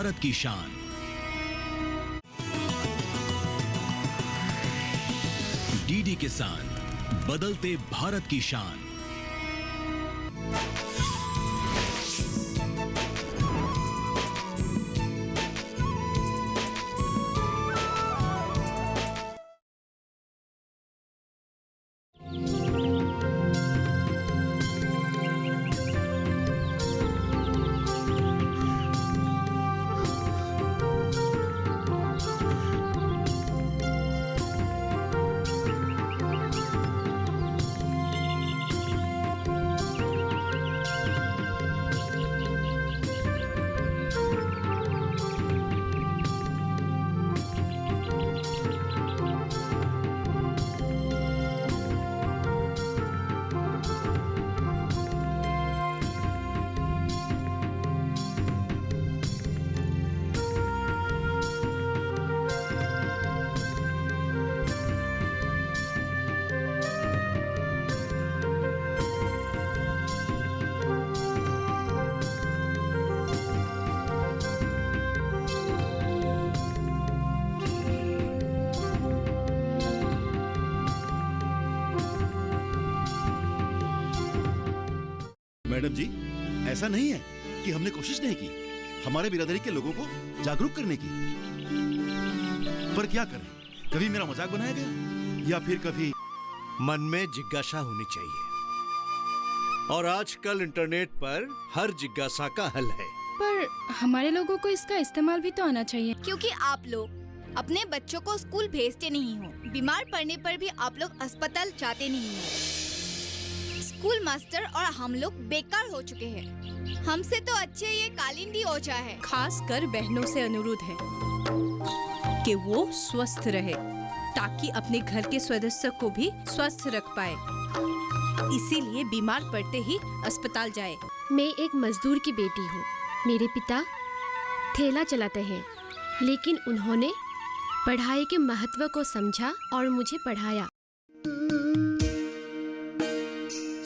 भारत की शान। डीडी किसान, बदलते भारत की शान। मैडम जी, ऐसा नहीं है कि हमने कोशिश नहीं की हमारे बिरादरी के लोगों को जागरूक करने की, पर क्या करें, कभी मेरा मजाक बनाया गया या फिर कभी मन में जिज्ञासा होनी चाहिए और आजकल इंटरनेट पर हर जिज्ञासा का हल है। पर हमारे लोगों को इसका इस्तेमाल भी तो आना चाहिए। क्योंकि आप लोग अपने बच्चों को स्कूल भेजते नहीं हो, बीमार पड़ने पर भी आप लोग अस्पताल जाते नहीं हो। स्कूल मास्टर और हम लोग बेकार हो चुके हैं। हमसे तो अच्छे ये कालिंदी ओझा है। खास कर बहनों से अनुरोध है कि वो स्वस्थ रहे ताकि अपने घर के सदस्य को भी स्वस्थ रख पाए। इसीलिए बीमार पड़ते ही अस्पताल जाए। मैं एक मजदूर की बेटी हूँ। मेरे पिता ठेला चलाते हैं, लेकिन उन्होंने पढ़ाई के महत्व को समझा और मुझे पढ़ाया।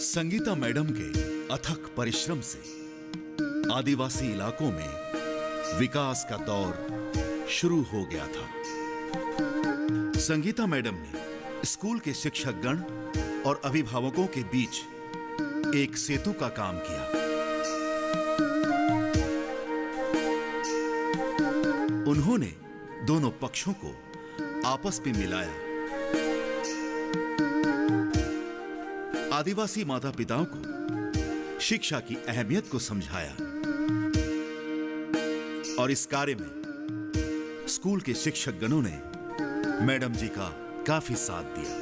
संगीता मैडम के अथक परिश्रम से आदिवासी इलाकों में विकास का दौर शुरू हो गया था। संगीता मैडम ने स्कूल के शिक्षक गण और अभिभावकों के बीच एक सेतु का काम किया। उन्होंने दोनों पक्षों को आपस में मिलाया। आदिवासी माता पिताओं को शिक्षा की अहमियत को समझाया और इस कार्य में स्कूल के शिक्षक गणों ने मैडम जी का काफी साथ दिया।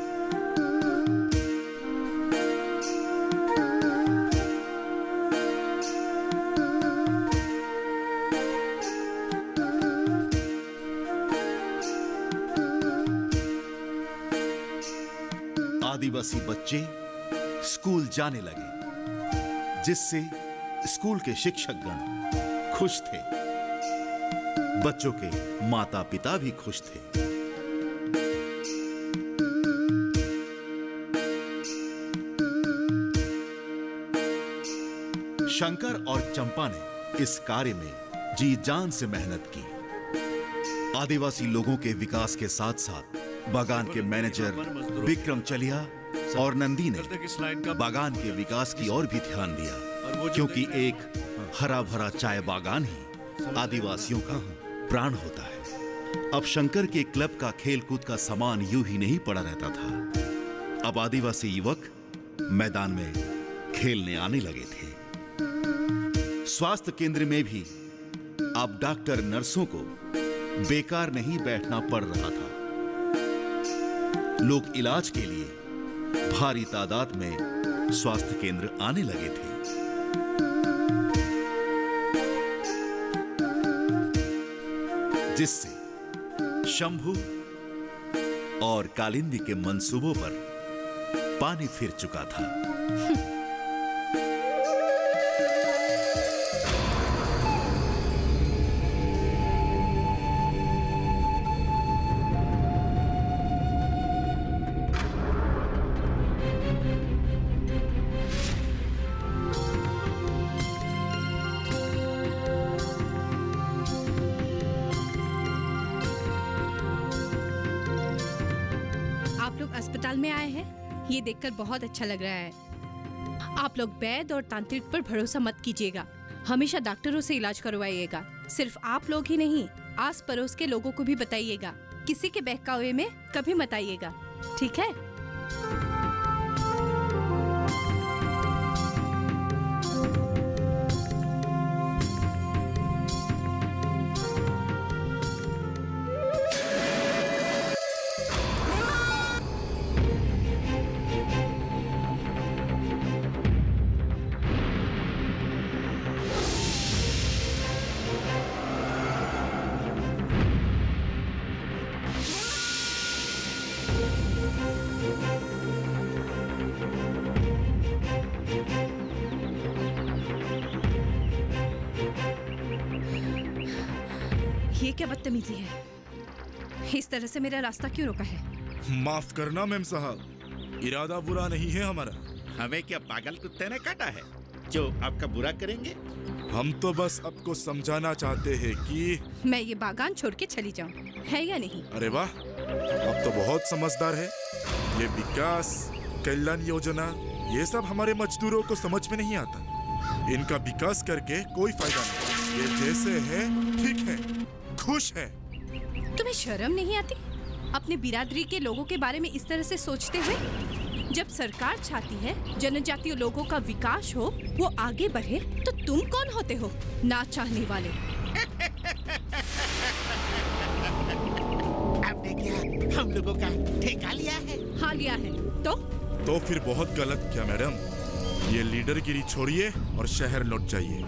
आदिवासी बच्चे स्कूल जाने लगे, जिससे स्कूल के शिक्षकगण खुश थे। बच्चों के माता पिता भी खुश थे। शंकर और चंपा ने इस कार्य में जी जान से मेहनत की। आदिवासी लोगों के विकास के साथ साथ बागान के मैनेजर विक्रम चलिया और नंदी ने बागान के विकास की ओर भी ध्यान दिया, क्योंकि एक हरा भरा चाय बागान ही आदिवासियों का प्राण होता है। अब शंकर के क्लब का खेलकूद का सामान यूं ही नहीं पड़ा रहता था। अब आदिवासी युवक मैदान में खेलने आने लगे थे। स्वास्थ्य केंद्र में भी अब डॉक्टर नर्सों को बेकार नहीं बैठना पड़ रहा था। लोग इलाज के लिए भारी तादाद में स्वास्थ्य केंद्र आने लगे थे। जिससे शंभू और कालिंदी के मंसूबों पर पानी फिर चुका था। अस्पताल में आए हैं, ये देखकर बहुत अच्छा लग रहा है। आप लोग वैद्य और तांत्रिक पर भरोसा मत कीजिएगा। हमेशा डॉक्टरों से इलाज करवाइएगा। सिर्फ आप लोग ही नहीं, आस पड़ोस के लोगों को भी बताइएगा। किसी के बहकावे में कभी मत आइएगा, ठीक है? ये क्या बदतमीजी है? इस तरह से मेरा रास्ता क्यों रोका है? माफ करना मेम साहब, इरादा बुरा नहीं है हमारा। हमें क्या पागल कुत्ते ने काटा है जो आपका बुरा करेंगे? हम तो बस आपको समझाना चाहते हैं कि मैं ये बागान छोड़ के चली जाऊं, है या नहीं? अरे वाह, आप तो बहुत समझदार है। ये विकास कल्याण योजना ये सब हमारे मजदूरों को समझ में नहीं आता। इनका विकास करके कोई फायदा नहीं। ये जैसे है ठीक है, खुश है। तुम्हें शर्म नहीं आती अपने बिरादरी के लोगों के बारे में इस तरह से सोचते हुए? जब सरकार चाहती है जनजातीय लोगों का विकास हो, वो आगे बढ़े, तो तुम कौन होते हो ना चाहने वाले? आपने क्या हम लोगों का ठेका लिया है? हाँ लिया है। तो फिर बहुत गलत किया मैडम। ये लीडरगिरी छोड़िए और शहर लौट जाइए,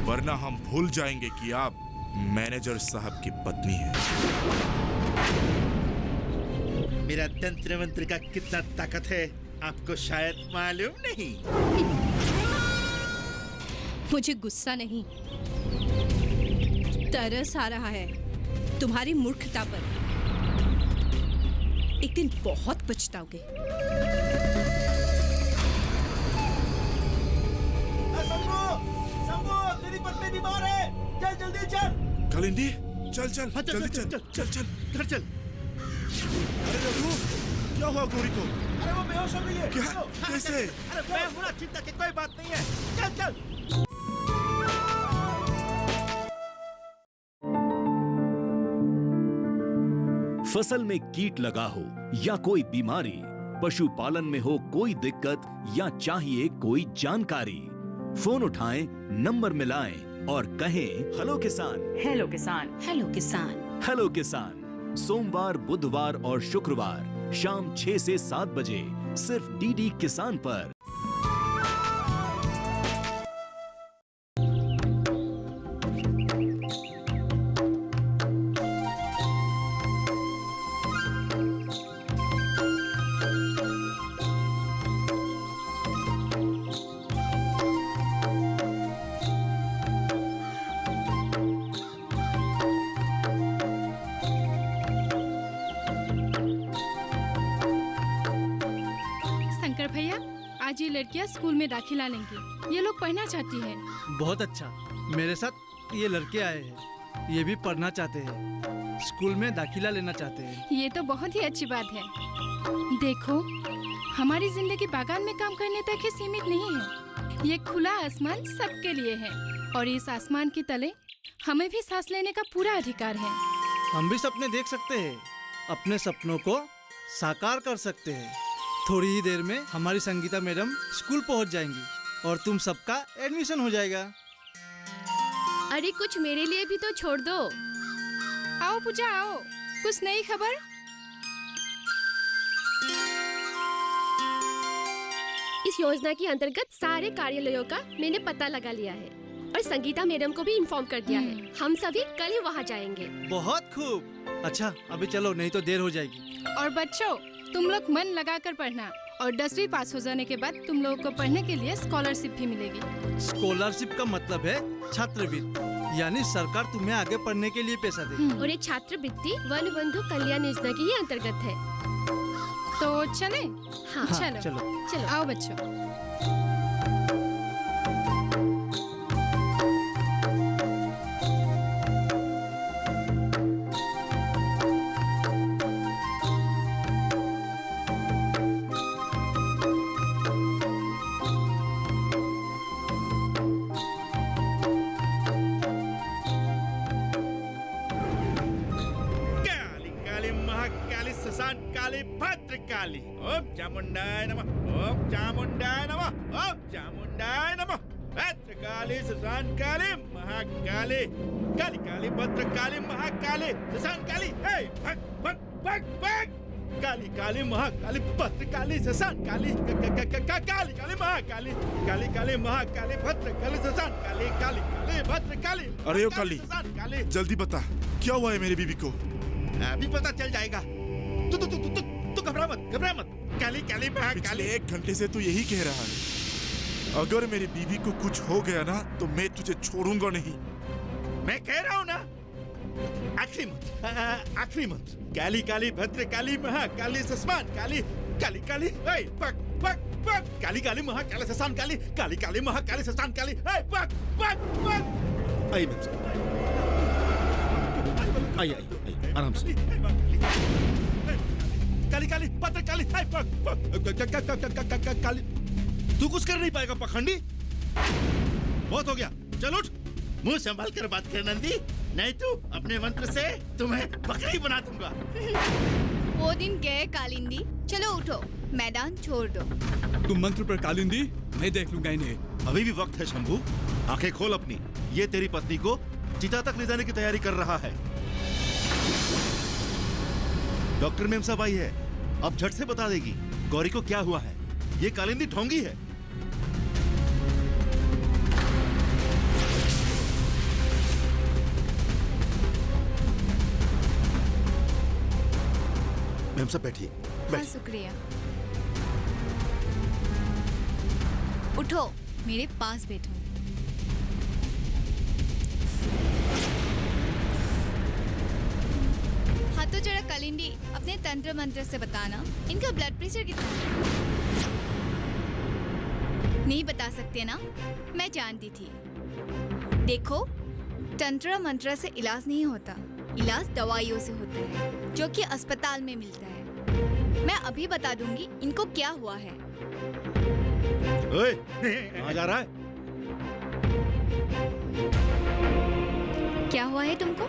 वरना हम भूल जाएंगे कि आप मैनेजर साहब की पत्नी है। मेरा तंत्र मंत्र का कितना ताकत है आपको शायद मालूम नहीं। मुझे गुस्सा नहीं, तरस आ रहा है तुम्हारी मूर्खता पर। एक दिन बहुत पछताओगे। तेरी पत्नी बीमार है, चल जल्दी चल। कालिंदी, चल चल जल्दी चल चल चल घर चल। अरे रघु, क्या हुआ गौरी को? अरे वो बेहोश हो गई है। क्या? कैसे? अरे मैं हूं ना, चिंता की कोई बात नहीं है। चल चल। फसल में कीट लगा हो या कोई बीमारी, पशुपालन में हो कोई दिक्कत या चाहिए कोई जानकारी, फोन उठाएं, नंबर मिलाएं और कहें हेलो किसान। हेलो किसान। हेलो किसान। हेलो किसान सोमवार, बुधवार और शुक्रवार शाम 6 से 7 बजे सिर्फ डीडी किसान पर। शंकर भैया, आज ये लड़कियां स्कूल में दाखिला लेंगी। ये लोग पढ़ना चाहती हैं। बहुत अच्छा, मेरे साथ ये लड़के आए हैं, ये भी पढ़ना चाहते हैं, स्कूल में दाखिला लेना चाहते हैं। ये तो बहुत ही अच्छी बात है। देखो, हमारी जिंदगी बागान में काम करने तक ही सीमित नहीं है। ये खुला आसमान सबके लिए है और इस आसमान के तले हमें भी सांस लेने का पूरा अधिकार है। हम भी सपने देख सकते हैं, अपने सपनों को साकार कर सकते हैं। थोड़ी ही देर में हमारी संगीता मैडम स्कूल पहुंच जाएंगी और तुम सबका एडमिशन हो जाएगा। अरे कुछ मेरे लिए भी तो छोड़ दो। आओ पूजा आओ, कुछ नई खबर? इस योजना के अंतर्गत सारे कार्यालयों का मैंने पता लगा लिया है और संगीता मैडम को भी इन्फॉर्म कर दिया है। हम सभी कल ही वहाँ जाएंगे। बहुत खूब। अच्छा अभी चलो, नहीं तो देर हो जाएगी। और बच्चों, तुम लोग मन लगा कर पढ़ना और 10वीं पास हो जाने के बाद तुम लोगों को पढ़ने के लिए स्कॉलरशिप भी मिलेगी। स्कॉलरशिप का मतलब है छात्रवृत्ति, यानी सरकार तुम्हें आगे पढ़ने के लिए पैसा देगी। और ये छात्रवृत्ति वन बंधु कल्याण योजना के ही अंतर्गत है। तो चले? हाँ, चलो चलो। आओ बच्चों। ससान काली भद्र काली। ओम चामुंडाय नमः, ओम चामुंडाय नमः, ओम चामुंडाय नमः। भद्र काली ससान काली महाकाली, काली काली भद्र काली महाकाली ससान काली। हे भग भग भग भग। काली काली महाकाली भद्र काली ससान काली, काली काली महाकाली, काली काली महाकाली भद्र काली ससान काली, काली काली भद्र काली। अरे ओ काली, ससान काली। जल्दी बता क्या हुआ है मेरी बीबी को? अभी पता चल जाएगा। तू घबरा मत। काली काली महाकाली। पिछले 1 घंटे से तू यही कह रहा है। अगर मेरी बीवी को कुछ हो गया ना तो मैं तुझे छोड़ूंगा नहीं। मैं कह रहा हूँ ना, आखिरी मत। काली काली भद्र काली महाकाली सस्मान काली, काली काली पक पक पक। काली काली महाकाली सस्मान काली, काली काली महाकाली सस्मान काली। पक पक पक। आइए मैम साहब, आइए आराम से। काली काली भद्र काली पक पक। काली तू कुछ कर नहीं पाएगा पखंडी। बहुत हो गया, चल उठ। मुंह संभाल कर बात कर नंदी, नहीं तो अपने मंत्र से तुम्हें बकरी बना दूंगा। वो दिन गए कालिंदी, चलो उठो, मैदान छोड़ दो। तुम मंत्र पर कालिंदी, मैं देख लूंगा इन्हें। अभी भी वक्त है शंभू, आंखें खोल अपनी। ये तेरी पत्नी को चिता तक ले जाने की तैयारी कर रहा है। डॉक्टर मेम साहब आई है, अब झट से बता देगी गौरी को क्या हुआ है। ये कालिंदी ढोंगी है। मैम साहब बैठिए। हाँ शुक्रिया। उठो, मेरे पास बैठो। हाँ तो जरा कालिंदी अपने तंत्र मंत्र से बताना इनका ब्लड प्रेशर कितना है। नहीं बता सकते ना, मैं जानती थी। देखो, तंत्र मंत्र से इलाज नहीं होता, इलाज दवाइयों से होता है जो कि अस्पताल में मिलता है। मैं अभी बता दूंगी इनको क्या हुआ है। ओए, कहाँ जा रहा है? क्या हुआ है तुमको?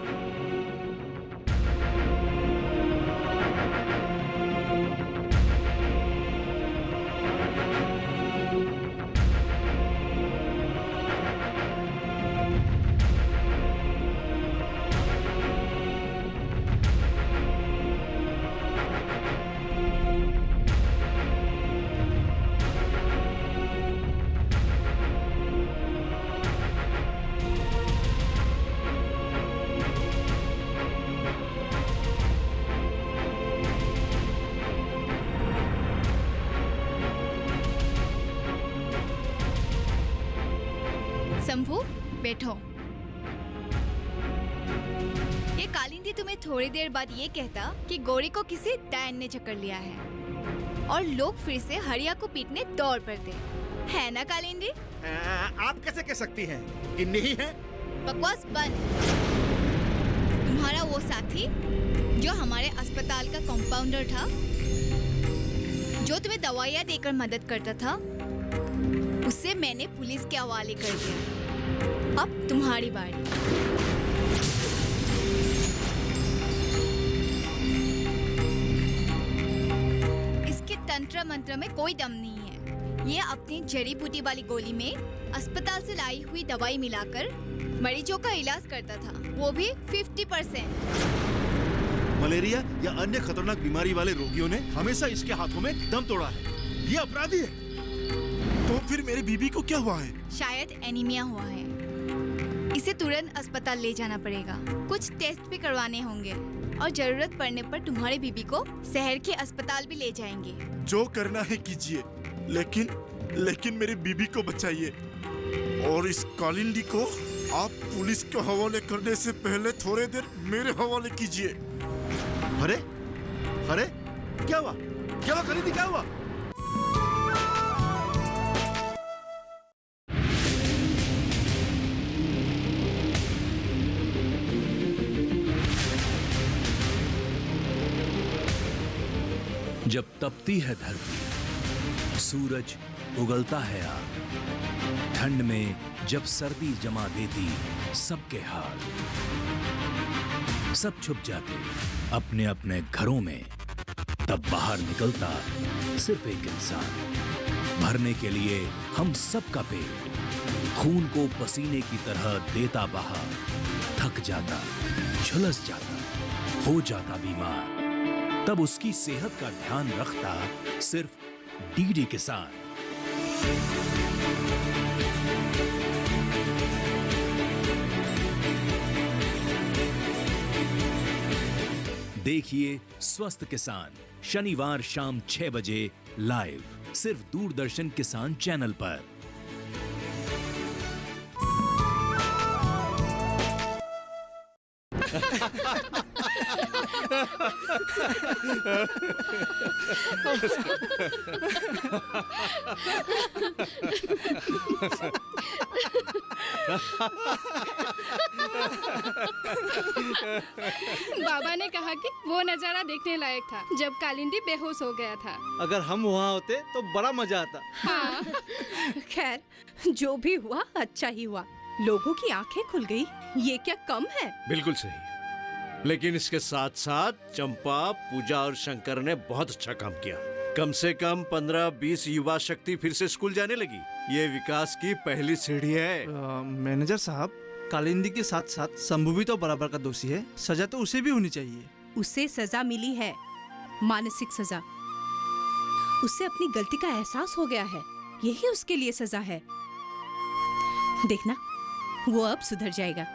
शंभू, बैठो। ये कालिंदी तुम्हें थोड़ी देर बाद ये कहता कि गौरी को किसी डायन ने चक्कर लिया है और लोग फिर से हरिया को पीटने दौड़ पड़ते है ना कालिंदी? आप कैसे कह सकती हैं कि नहीं है? बकवास बंद। तुम्हारा वो साथी जो हमारे अस्पताल का कंपाउंडर था, जो तुम्हें दवाइयाँ देकर मदद करता था, उसे मैंने पुलिस के हवाले कर दिया। अब तुम्हारी बारी। इसके तंत्र मंत्र में कोई दम नहीं है। ये अपनी जड़ी बूटी वाली गोली में अस्पताल से लाई हुई दवाई मिलाकर मरीजों का इलाज करता था, वो भी 50%। मलेरिया या अन्य खतरनाक बीमारी वाले रोगियों ने हमेशा इसके हाथों में दम तोड़ा है। ये अपराधी है। तो फिर मेरी बीबी को क्या हुआ है? शायद एनीमिया हुआ है। इसे तुरंत अस्पताल ले जाना पड़ेगा। कुछ टेस्ट भी करवाने होंगे और जरूरत पड़ने पर तुम्हारी बीबी को शहर के अस्पताल भी ले जाएंगे। जो करना है कीजिए, लेकिन मेरी बीबी को बचाइए। और इस कालिंदी को आप पुलिस के हवाले करने से पहले थोड़ी देर मेरे हवाले कीजिए। अरे अरे, क्या हुआ? क्या हुआ कालिंदी, क्या हुआ? जब तपती है धरती, सूरज उगलता है आग, ठंड में जब सर्दी जमा देती सबके हाल, सब छुप जाते अपने अपने घरों में, तब बाहर निकलता सिर्फ एक इंसान, भरने के लिए हम सबका पेट। खून को पसीने की तरह देता बहा, थक जाता, झुलस जाता, हो जाता बीमार। तब उसकी सेहत का ध्यान रखता सिर्फ डीडी किसान। देखिए स्वस्थ किसान शनिवार शाम 6 बजे लाइव सिर्फ दूरदर्शन किसान चैनल पर। बाबा ने कहा कि वो नजारा देखने लायक था जब कालिंदी बेहोश हो गया था। अगर हम वहाँ होते तो बड़ा मजा आता। हाँ। खैर, जो भी हुआ अच्छा ही हुआ। लोगों की आंखें खुल गई, ये क्या कम है? बिल्कुल सही। लेकिन इसके साथ साथ चंपा, पूजा और शंकर ने बहुत अच्छा काम किया। कम से कम 15-20 युवा शक्ति फिर से स्कूल जाने लगी। ये विकास की पहली सीढ़ी है। मैनेजर साहब, कालिंदी के साथ साथ शंभू भी तो बराबर का दोषी है। सजा तो उसे भी होनी चाहिए। उसे सजा मिली है, मानसिक सजा। उसे अपनी गलती का एहसास हो गया है, यही उसके लिए सजा है। देखना, वो अब सुधर जाएगा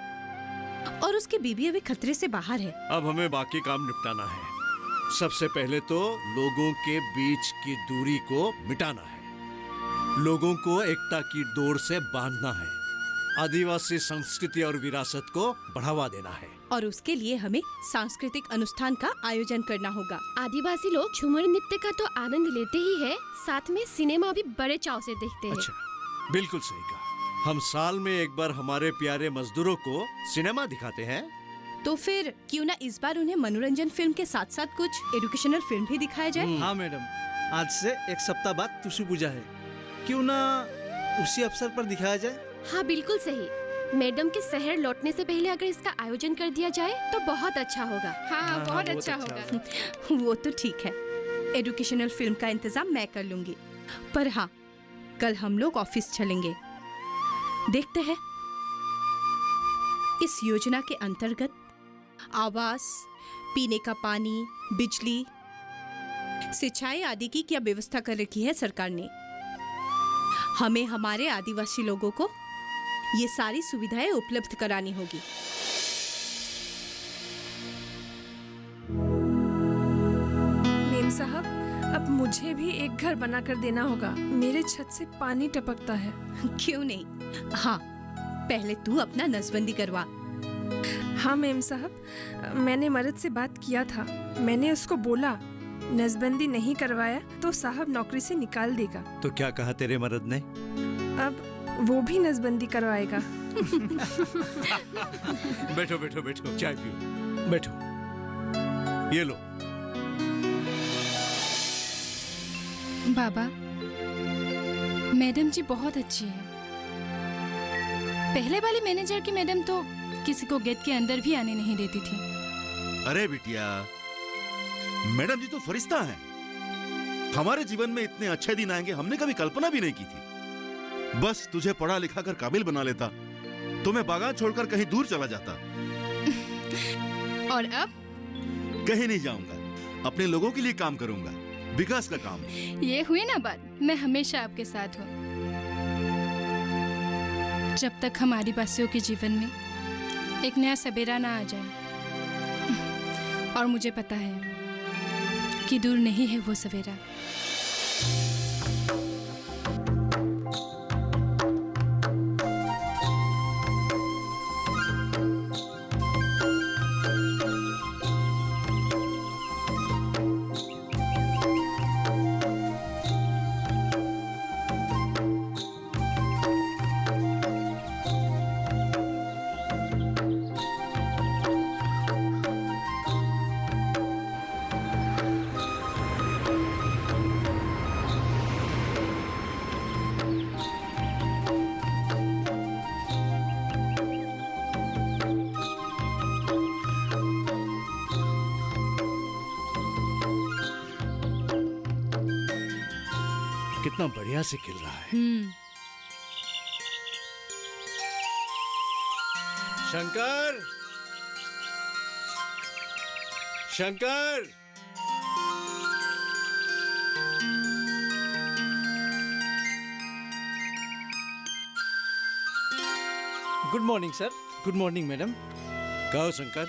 और उसकी बीबी अभी खतरे से बाहर है। अब हमें बाकी काम निपटाना है। सबसे पहले तो लोगों के बीच की दूरी को मिटाना है। लोगों को एकता की डोर से बांधना है। आदिवासी संस्कृति और विरासत को बढ़ावा देना है। और उसके लिए हमें सांस्कृतिक अनुष्ठान का आयोजन करना होगा। आदिवासी लोग झूमर नृत्य का तो आनंद लेते ही है, साथ में सिनेमा भी बड़े चाव से देखते हैं। अच्छा, बिल्कुल सही कहा। हम साल में एक बार हमारे प्यारे मजदूरों को सिनेमा दिखाते हैं। तो फिर क्यों ना इस बार उन्हें मनोरंजन फिल्म के साथ साथ कुछ एजुकेशनल फिल्म भी दिखाया जाए। हाँ मैडम, आज से एक सप्ताह बाद तुसु पूजा है, क्यों ना उसी अवसर पर दिखाया जाए। हाँ बिल्कुल सही। मैडम के शहर लौटने से पहले अगर इसका आयोजन कर दिया जाए तो बहुत अच्छा होगा। हाँ, बहुत अच्छा होगा। वो तो ठीक है, एजुकेशनल फिल्म का इंतजाम मैं कर लूंगी। पर हाँ, कल हम लोग ऑफिस चलेंगे। देखते हैं इस योजना के अंतर्गत आवास, पीने का पानी, बिजली, सिंचाई आदि की क्या व्यवस्था कर रखी है सरकार ने। हमें हमारे आदिवासी लोगों को ये सारी सुविधाएं उपलब्ध करानी होगी। मेम साहब, अब मुझे भी एक घर बनाकर देना होगा। मेरे छत से पानी टपकता है। क्यों नहीं, हाँ पहले तू अपना नसबंदी करवा। हाँ मेम साहब, मैंने मर्द से बात किया था। मैंने उसको बोला नसबंदी नहीं करवाया तो साहब नौकरी से निकाल देगा। तो क्या कहा तेरे मर्द ने? अब वो भी नसबंदी करवाएगा। बैठो बैठो बैठो, चाय पियो, बैठो। ये लो। बाबा, मैडम जी बहुत अच्छी है। पहले वाली मैनेजर की मैडम तो किसी को गेट के अंदर भी आने नहीं देती थी। अरे बिटिया, मैडम जी तो फरिश्ता हैं। हमारे जीवन में इतने अच्छे दिन आएंगे हमने कभी कल्पना भी नहीं की थी। बस तुझे पढ़ा लिखा कर काबिल बना लेता तो मैं बागान छोड़कर कहीं दूर चला जाता। और अब कहीं नहीं जाऊंगा, अपने लोगों के लिए काम करूंगा, विकास का काम। ये हुई ना बात, मैं हमेशा आपके साथ हूँ। जब तक हम आदिवासियों के जीवन में एक नया सवेरा ना आ जाए, और मुझे पता है कि दूर नहीं है वो सवेरा। कितना बढ़िया से खिल रहा है। Shankar, Shankar, good morning sir. Good morning madam. कहो शंकर,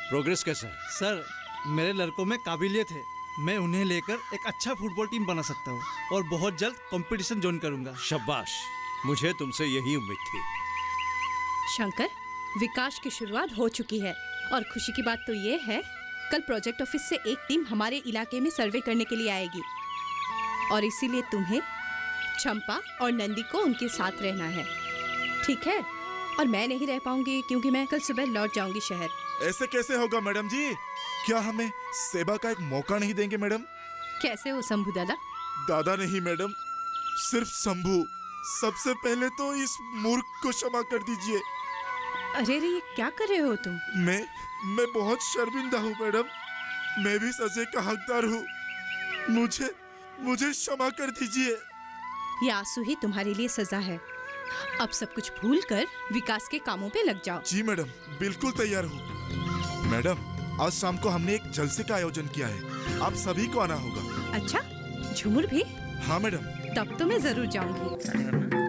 प्रोग्रेस कैसा है? सर, मेरे लड़कों में काबिलियत है। मैं उन्हें लेकर एक अच्छा फुटबॉल टीम बना सकता हूँ और बहुत जल्द कंपटीशन ज्वाइन करूंगा। शाबाश, मुझे तुमसे यही उम्मीद थी। शंकर, विकास की शुरुआत हो चुकी है और खुशी की बात तो ये है, कल प्रोजेक्ट ऑफिस से एक टीम हमारे इलाके में सर्वे करने के लिए आएगी और इसीलिए तुम्हें चंपा और नंदी को उनके साथ रहना है, ठीक है? और मैं नहीं रह पाऊंगी क्योंकि मैं कल सुबह लौट जाऊंगी शहर। ऐसे कैसे होगा मैडम जी? क्या हमें सेवा का एक मौका नहीं देंगे मैडम? कैसे हो शंभू दादा? दादा नहीं मैडम, सिर्फ शंभू। सबसे पहले तो इस मूर्ख को क्षमा कर दीजिए। अरे रे, ये क्या कर रहे हो तुम? मैं बहुत शर्मिंदा हूँ मैडम। मैं भी सजा का हकदार हूँ। मुझे क्षमा कर दीजिए। ये आंसू ही तुम्हारे लिए सजा है। अब सब कुछ भूलकर विकास के कामों पे लग जाओ। जी मैडम, बिल्कुल तैयार हूँ। मैडम, आज शाम को हमने एक जलसे का आयोजन किया है, आप सभी को आना होगा। अच्छा, झूमर भी? हाँ मैडम। तब तो मैं जरूर जाऊंगी।